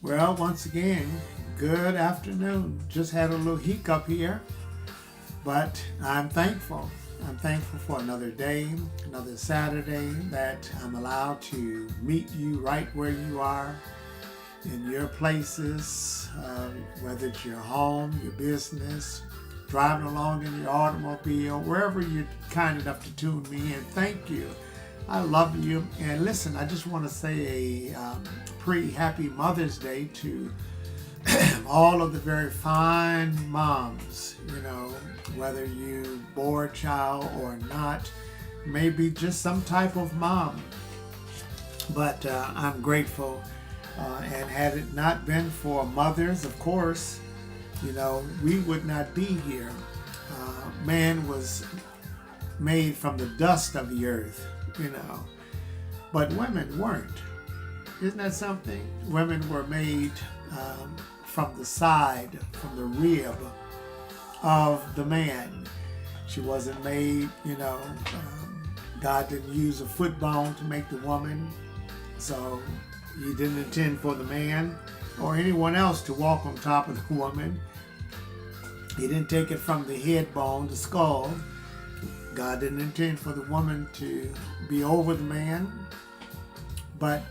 Well, once again, good afternoon. Just had a little hiccup here, but I'm thankful. I'm thankful for another day, another Saturday that I'm allowed to meet you right where you are in your places, whether it's your home, your business, driving along in your automobile, wherever you're kind enough to tune me in. Thank you. I love you. And listen, I just want to say a pre-happy Mother's Day to all of the very fine moms, whether you bore a child or not, maybe just some type of mom. But I'm grateful. And had it not been for mothers, of course, we would not be here. Man was made from the dust of the earth, but women weren't. Isn't that something? Women were made from the side, from the rib of the man. She wasn't made, God didn't use a foot bone to make the woman, so He didn't intend for the man or anyone else to walk on top of the woman. He didn't take it from the head bone, the skull. God didn't intend for the woman to be over the man, but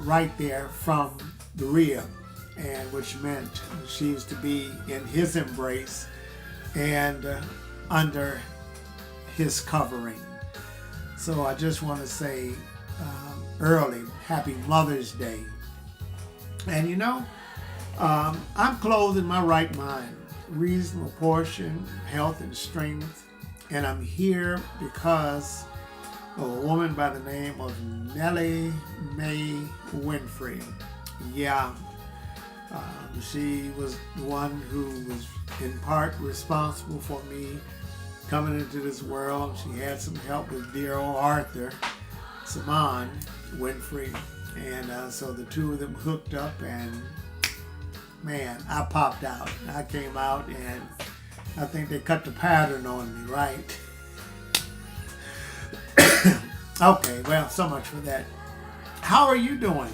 right there from the rib, and which meant she was to be in His embrace and under His covering. So I just want to say early, happy Mother's Day. And I'm clothed in my right mind, reasonable portion, health and strength. And I'm here because of a woman by the name of Nellie Mae Winfrey. Yeah, she was the one who was in part responsible for me coming into this world. She had some help with dear old Arthur Simon Winfrey. And so the two of them hooked up, and man, I popped out. I came out, and I think they cut the pattern on me, right? Okay, well, so much for that. How are you doing?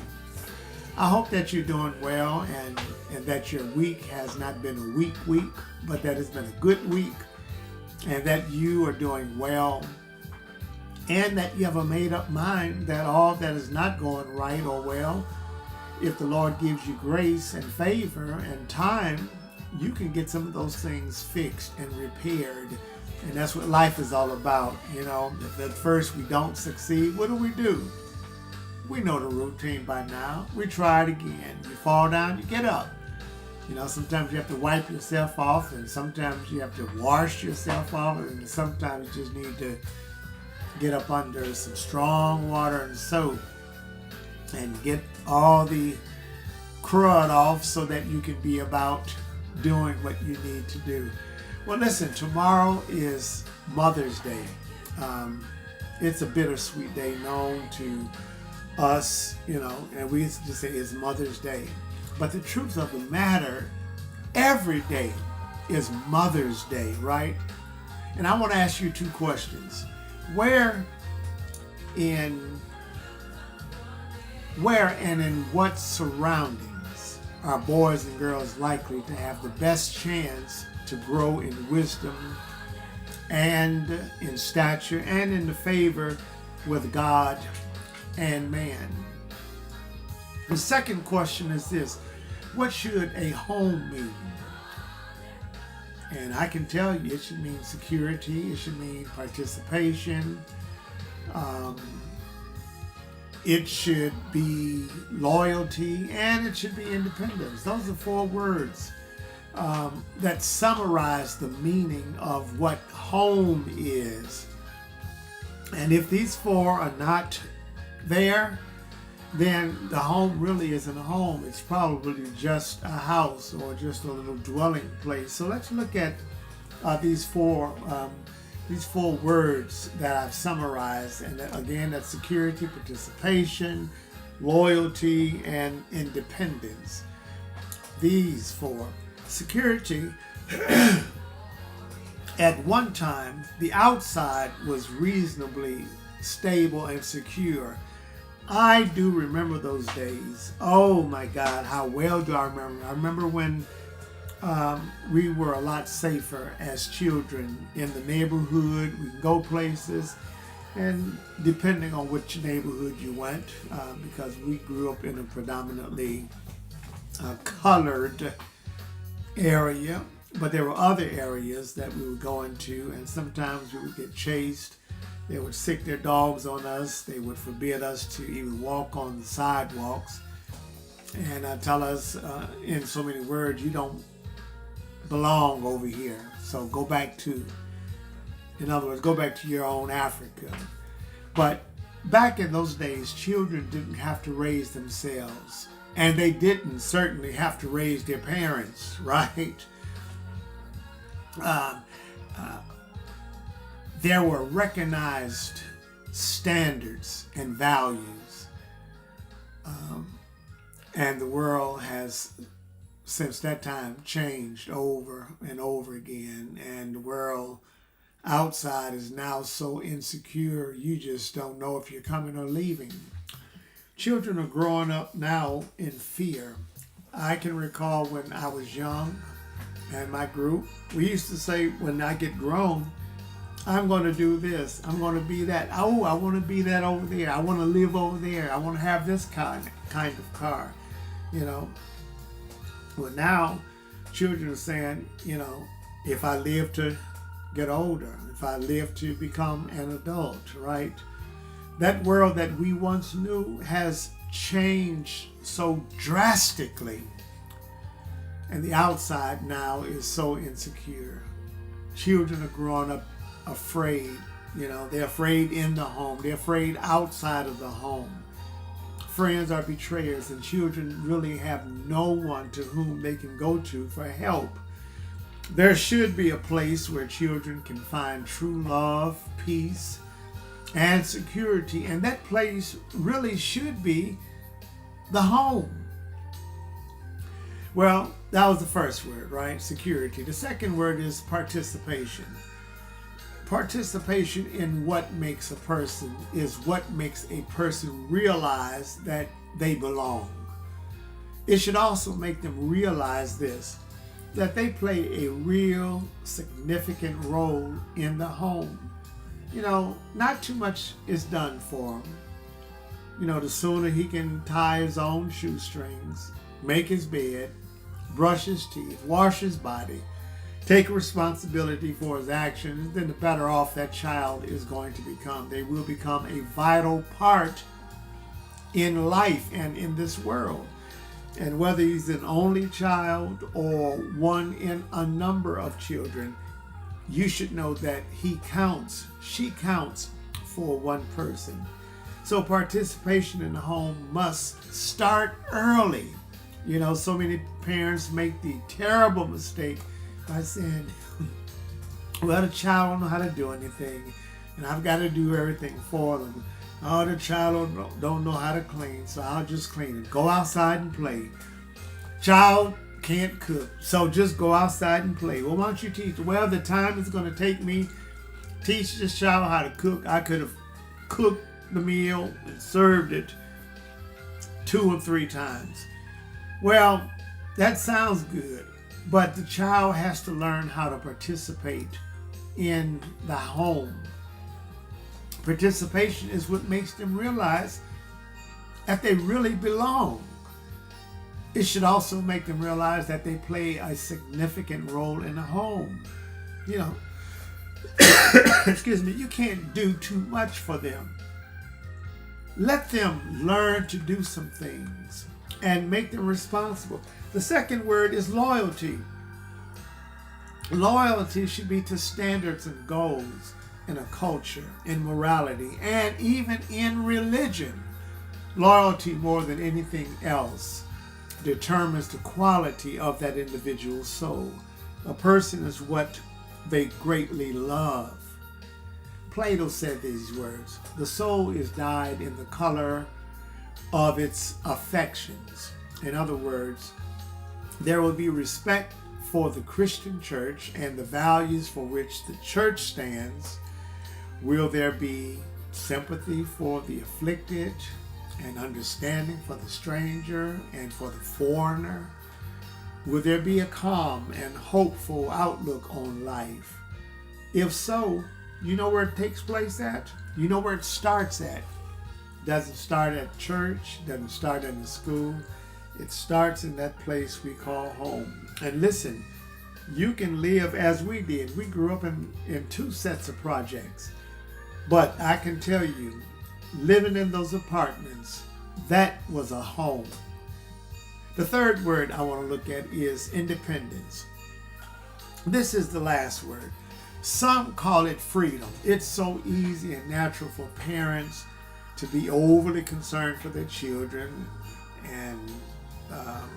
I hope that you're doing well, and that your week has not been a weak week, but that it's been a good week, and that you are doing well, and that you have a made-up mind that all that is not going right or well, if the Lord gives you grace and favor and time, you can get some of those things fixed and repaired. And that's what life is all about. If at first we don't succeed, what do? We know the routine by now. We try it again. You fall down, you get up. Sometimes you have to wipe yourself off, and sometimes you have to wash yourself off, and sometimes you just need to get up under some strong water and soap and get all the crud off so that you can be about doing what you need to do. Well, listen, tomorrow is Mother's Day. It's a bittersweet day known to us, and we used to say it's Mother's Day. But the truth of the matter, every day is Mother's Day, right? And I want to ask you two questions. Where and in what surroundings are boys and girls likely to have the best chance to grow in wisdom and in stature and in the favor with God and man? The second question is this: what should a home mean? And I can tell you, it should mean security, it should mean participation, it should be loyalty, and it should be independence. Those are four words that summarize the meaning of what home is. And if these four are not there, then the home really isn't a home. It's probably just a house or just a little dwelling place. So let's look at these four words that I've summarized. And again, that's security, participation, loyalty, and independence. These four. Security, at one time, the outside was reasonably stable and secure. I do remember those days. Oh my God, how well do I remember? I remember when we were a lot safer as children in the neighborhood. We could go places, and depending on which neighborhood you went, because we grew up in a predominantly colored area, but there were other areas that we would go into, and sometimes we would get chased. They would sick their dogs on us. They would forbid us to even walk on the sidewalks, and tell us in so many words, you don't belong over here. So go back to, in other words, go back to your own Africa. But back in those days, children didn't have to raise themselves, and they didn't certainly have to raise their parents, right? There were recognized standards and values, and the world has since that time changed over and over again, and the world outside is now so insecure you just don't know if you're coming or leaving. Children are growing up now in fear. I can recall when I was young and my group, we used to say, when I get grown, I'm going to do this, I'm going to be that. Oh, I want to be that over there. I want to live over there. I want to have this kind of car, you know. Well, now children are saying, you know, if I live to get older, if I live to become an adult, right? That world that we once knew has changed so drastically. And the outside now is so insecure. Children are growing up afraid. You know, they're afraid in the home. They're afraid outside of the home. Friends are betrayers, and children really have no one to whom they can go to for help. There should be a place where children can find true love, peace, and security, and that place really should be the home. Well, that was the first word, right? Security. The second word is participation. Participation in what makes a person is what makes a person realize that they belong. It should also make them realize this, that they play a real significant role in the home. You know, not too much is done for him. You know, the sooner he can tie his own shoestrings, make his bed, brush his teeth, wash his body, take responsibility for his actions, then the better off that child is going to become. They will become a vital part in life and in this world. And whether he's an only child or one in a number of children, you should know that he counts, she counts for one person. So participation in the home must start early. You know, so many parents make the terrible mistake by saying, well, the child don't know how to do anything, and I've got to do everything for them. Oh, the child don't know how to clean, so I'll just clean it. Go outside and play. Child can't cook, so just go outside and play. Well, why don't you teach? Well, the time it's going to take me teach this child how to cook. I could have cooked the meal and served it 2 or 3 times. Well, that sounds good, but the child has to learn how to participate in the home. Participation is what makes them realize that they really belong. It should also make them realize that they play a significant role in the home. You know, excuse me, you can't do too much for them. Let them learn to do some things and make them responsible. The second word is loyalty. Loyalty should be to standards and goals in a culture, in morality, and even in religion. Loyalty, more than anything else, determines the quality of that individual's soul. A person is what they greatly love. Plato said these words, the soul is dyed in the color of its affections. In other words, there will be respect for the Christian church and the values for which the church stands. Will there be sympathy for the afflicted, and understanding for the stranger and for the foreigner? Will there be a calm and hopeful outlook on life? If so, you know where it takes place at? You know where it starts at? Doesn't start at church, doesn't start in the school. It starts in that place we call home. And listen, you can live as we did. We grew up in two sets of projects. But I can tell you, living in those apartments, that was a home. The third word I want to look at is independence. This is the last word. Some call it freedom. It's so easy and natural for parents to be overly concerned for their children and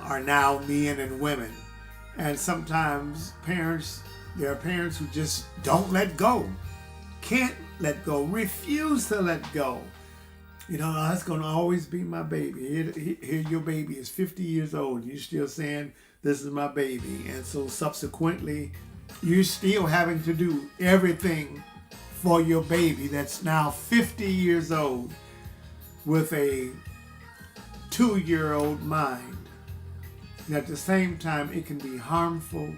are now men and women. And sometimes there are parents who just don't let go, can't let go, refuse to let go. You know, that's going to always be my baby. Here your baby is 50 years old and you're still saying, this is my baby. And so subsequently, you're still having to do everything for your baby that's now 50 years old with a 2-year-old mind. And at the same time, it can be harmful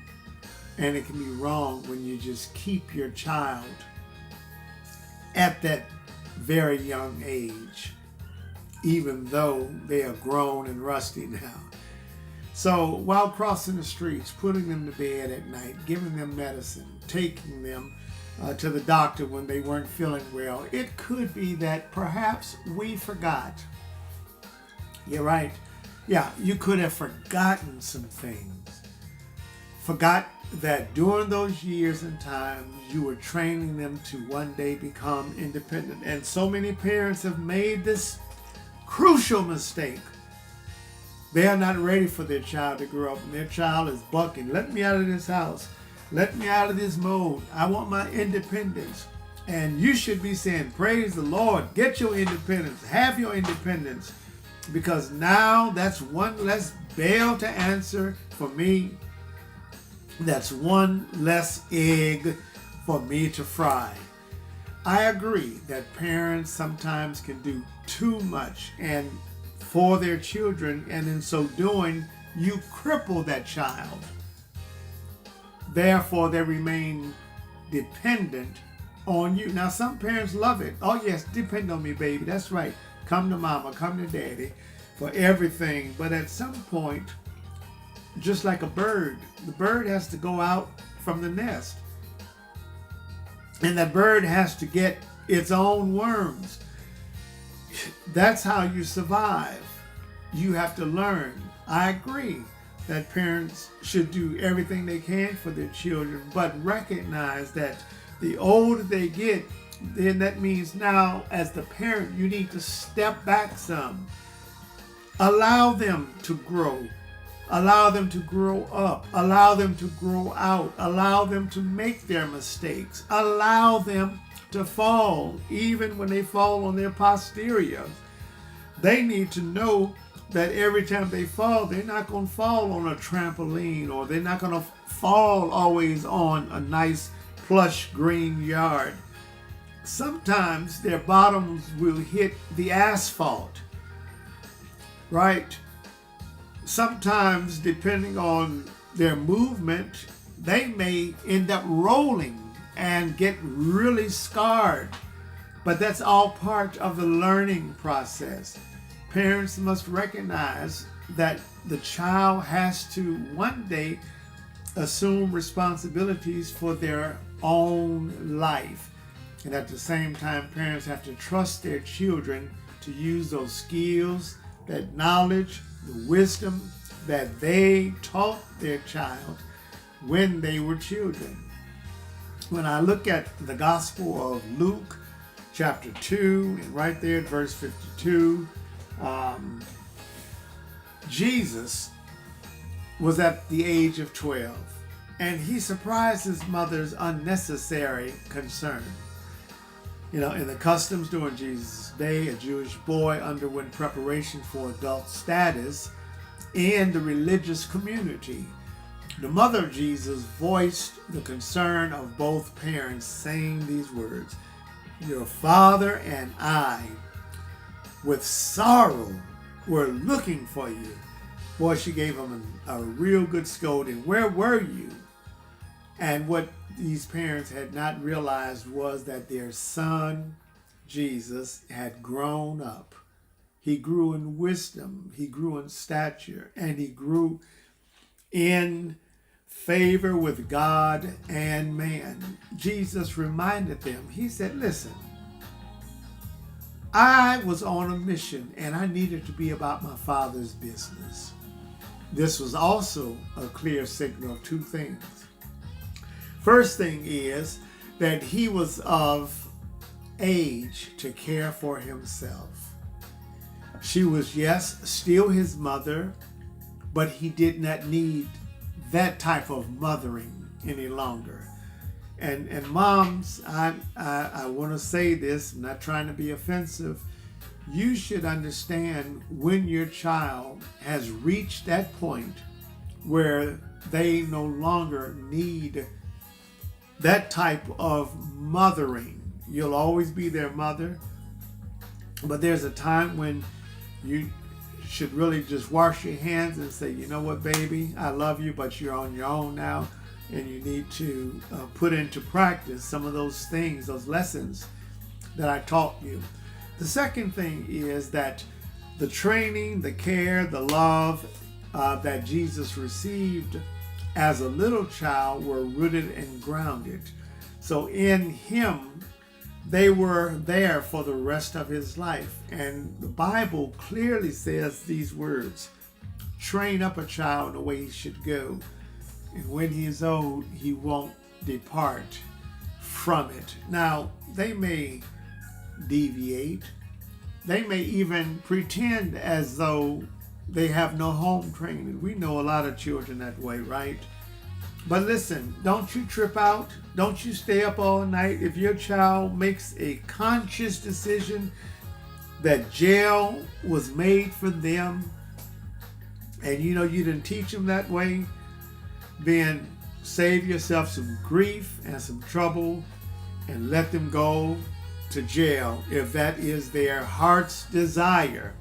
and it can be wrong when you just keep your child at that very young age, even though they are grown and rusty now. So while crossing the streets, putting them to bed at night, giving them medicine, taking them to the doctor when they weren't feeling well, it could be that perhaps we forgot. You're right. Yeah, you could have forgotten some things. Forgot that during those years and times, you were training them to one day become independent. And so many parents have made this crucial mistake. They are not ready for their child to grow up, and their child is bucking. Let me out of this house. Let me out of this mode. I want my independence. And you should be saying, praise the Lord. Get your independence. Have your independence. Because now that's one less bell to answer for me. That's one less egg for me to fry. I agree that parents sometimes can do too much and for their children, and in so doing, you cripple that child. Therefore, they remain dependent on you. Now, some parents love it. Oh, yes, depend on me, baby. That's right. Come to mama, come to daddy for everything. But at some point, just like a bird, the bird has to go out from the nest. And that bird has to get its own worms. That's how you survive. You have to learn. I agree that parents should do everything they can for their children, but recognize that the older they get, then that means now as the parent, you need to step back some. Allow them to grow. Allow them to grow up. Allow them to grow out. Allow them to make their mistakes. Allow them to fall, even when they fall on their posterior. They need to know that every time they fall, they're not going to fall on a trampoline, or they're not going to fall always on a nice plush green yard. Sometimes their bottoms will hit the asphalt, right? Sometimes, depending on their movement, they may end up rolling and get really scarred. But that's all part of the learning process. Parents must recognize that the child has to one day assume responsibilities for their own life. And at the same time, parents have to trust their children to use those skills, that knowledge, the wisdom that they taught their child when they were children. When I look at the Gospel of Luke, chapter 2, and right there at verse 52, Jesus was at the age of 12, and he surprised his mother's unnecessary concern. You know, in the customs during Jesus' day, a Jewish boy underwent preparation for adult status in the religious community. The mother of Jesus voiced the concern of both parents, saying these words, "Your father and I with sorrow were looking for you. Boy, she gave him a real good scolding. Where were you? And what these parents had not realized was that their son, Jesus, had grown up. He grew in wisdom, he grew in stature, and he grew in favor with God and man. Jesus reminded them, he said, listen, I was on a mission and I needed to be about my Father's business. This was also a clear signal of two things. First thing is that he was of age to care for himself. She was, yes, still his mother, but he did not need that type of mothering any longer. And moms, I want to say this, I'm not trying to be offensive. You should understand when your child has reached that point where they no longer need that type of mothering. You'll always be their mother, but there's a time when you should really just wash your hands and say, you know what, baby, I love you, but you're on your own now, and you need to put into practice some of those things, those lessons that I taught you. The second thing is that the training, the care, the love that Jesus received as a little child were rooted and grounded. So in him, they were there for the rest of his life. And the Bible clearly says these words, train up a child in the way he should go. And when he is old, he won't depart from it. Now, they may deviate. They may even pretend as though they have no home training. We know a lot of children that way, right? But listen, don't you trip out. Don't you stay up all night. If your child makes a conscious decision that jail was made for them, and you know you didn't teach them that way, then save yourself some grief and some trouble and let them go to jail if that is their heart's desire.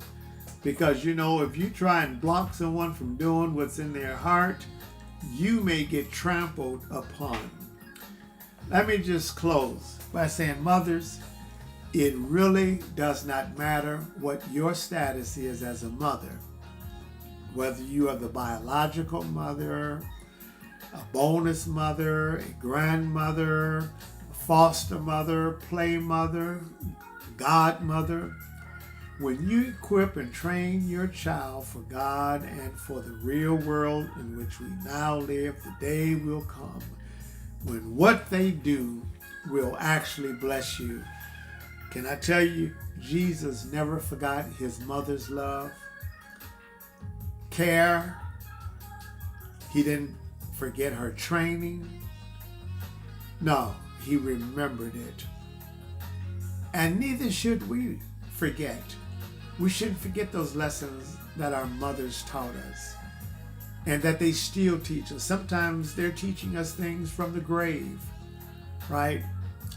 Because you know, if you try and block someone from doing what's in their heart, you may get trampled upon. Let me just close by saying, mothers, it really does not matter what your status is as a mother. Whether you are the biological mother, a bonus mother, a grandmother, a foster mother, play mother, godmother, when you equip and train your child for God and for the real world in which we now live, the day will come when what they do will actually bless you. Can I tell you, Jesus never forgot his mother's love, care. He didn't forget her training. No, he remembered it. And neither should we forget. We shouldn't forget those lessons that our mothers taught us and that they still teach us. Sometimes they're teaching us things from the grave, right?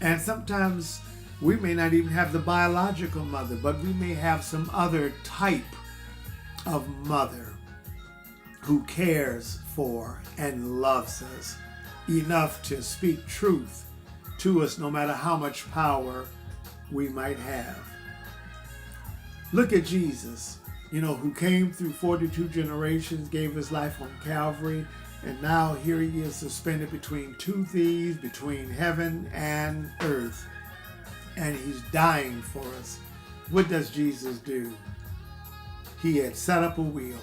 And sometimes we may not even have the biological mother, but we may have some other type of mother who cares for and loves us enough to speak truth to us no matter how much power we might have. Look at Jesus, who came through 42 generations, gave his life on Calvary, and now here he is suspended between two thieves, between heaven and earth, and he's dying for us. What does Jesus do? He had set up a wheel.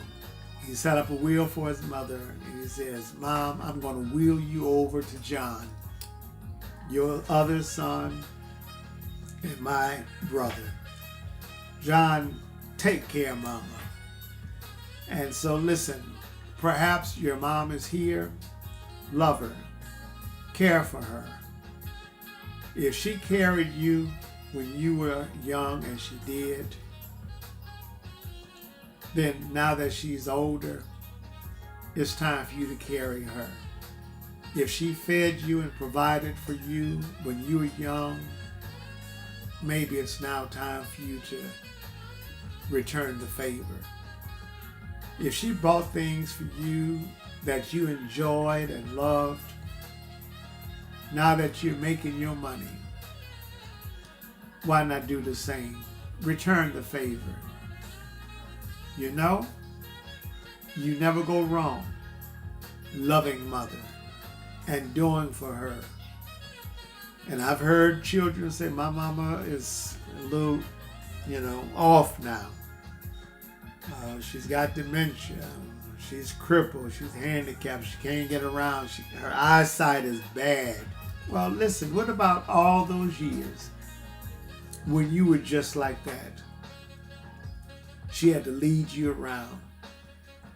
He set up a wheel for his mother, and he says, Mom, I'm going to wheel you over to John, your other son and my brother. John, take care, Mama. And so listen, perhaps your mom is here. Love her. Care for her. If she carried you when you were young, and she did, then now that she's older, it's time for you to carry her. If she fed you and provided for you when you were young, maybe it's now time for you to return the favor. If she bought things for you that you enjoyed and loved, now that you're making your money, why not do the same? Return the favor. You know, you never go wrong loving mother and doing for her. And I've heard children say, my mama is a little, off now. She's got dementia. She's crippled. She's handicapped. She can't get around. Her eyesight is bad. Well, listen, what about all those years when you were just like that? She had to lead you around.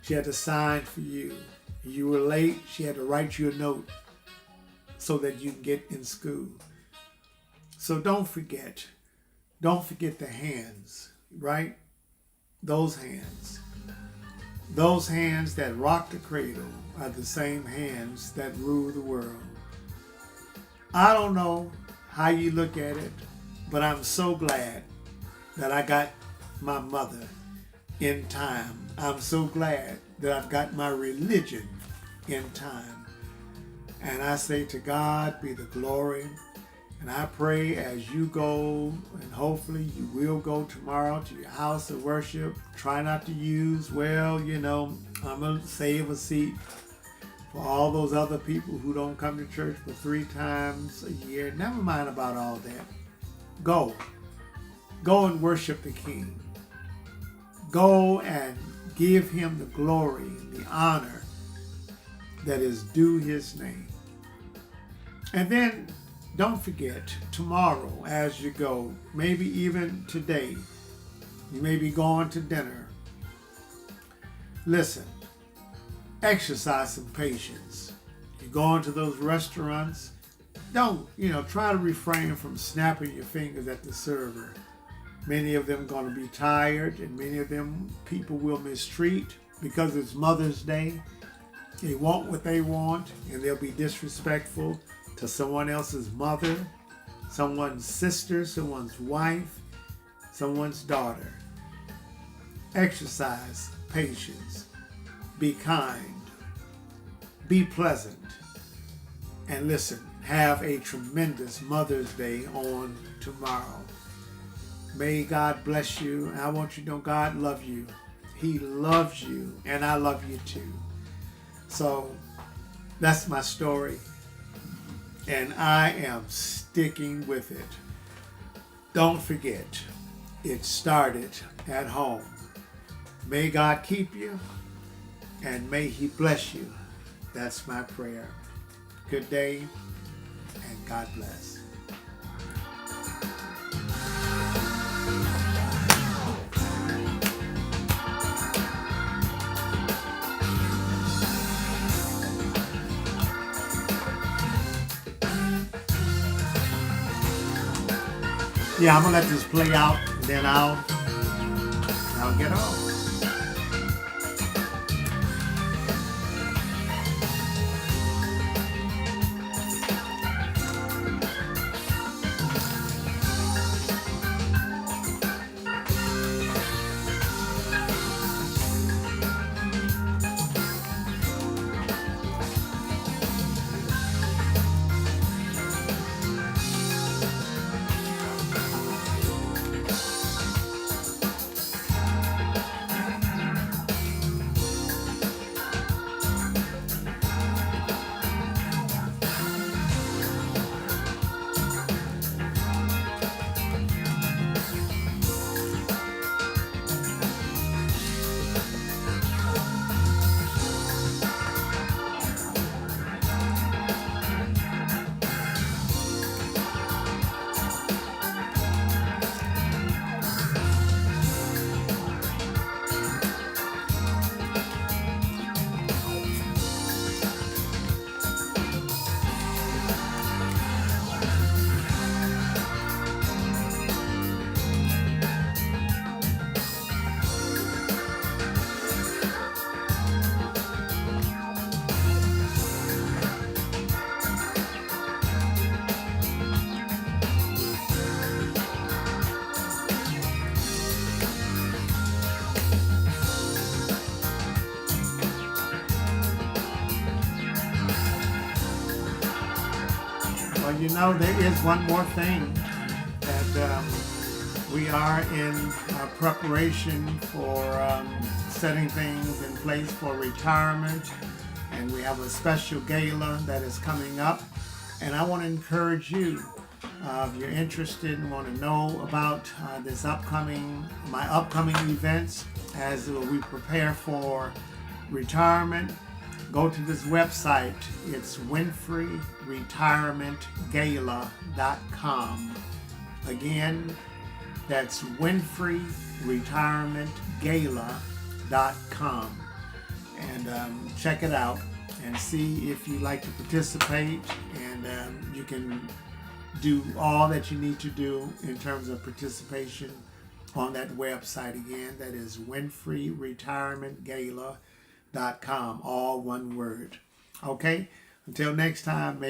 She had to sign for you. You were late, she had to write you a note so that you can get in school. So don't forget the hands, right? Those hands that rock the cradle are the same hands that rule the world. I don't know how you look at it, but I'm so glad that I got my mother in time. I'm so glad that I've got my religion in time. And I say, to God be the glory. And I pray as you go, and hopefully you will go tomorrow to your house of worship. Try not to use, I'm going to save a seat for all those other people who don't come to church but 3 times a year. Never mind about all that. Go and worship the King. Go and give him the glory and the honor that is due his name. And then don't forget, tomorrow as you go, maybe even today, you may be going to dinner. Listen, exercise some patience. You're going to those restaurants, don't, try to refrain from snapping your fingers at the server. Many of them are going to be tired, and many of them people will mistreat because it's Mother's Day. They want what they want, and they'll be disrespectful to someone else's mother, someone's sister, someone's wife, someone's daughter. Exercise patience. Be kind. Be pleasant. And listen, have a tremendous Mother's Day on tomorrow. May God bless you. I want you to know God loves you. He loves you, and I love you too. So that's my story, and I am sticking with it. Don't forget, it started at home. May God keep you, and may he bless you. That's my prayer. Good day, and God bless. Yeah, I'm gonna let this play out, and then I'll get off. Well, you know, there is one more thing that we are in preparation for setting things in place for retirement, and we have a special gala that is coming up. And I want to encourage you, if you're interested and want to know about my upcoming events as we prepare for retirement, go to this website. It's winfreyretirementgala.com. Again, that's winfreyretirementgala.com. And check it out and see if you'd like to participate. And you can do all that you need to do in terms of participation on that website. Again, that is winfreyretirementgala.com, all one word. Okay, until next time, make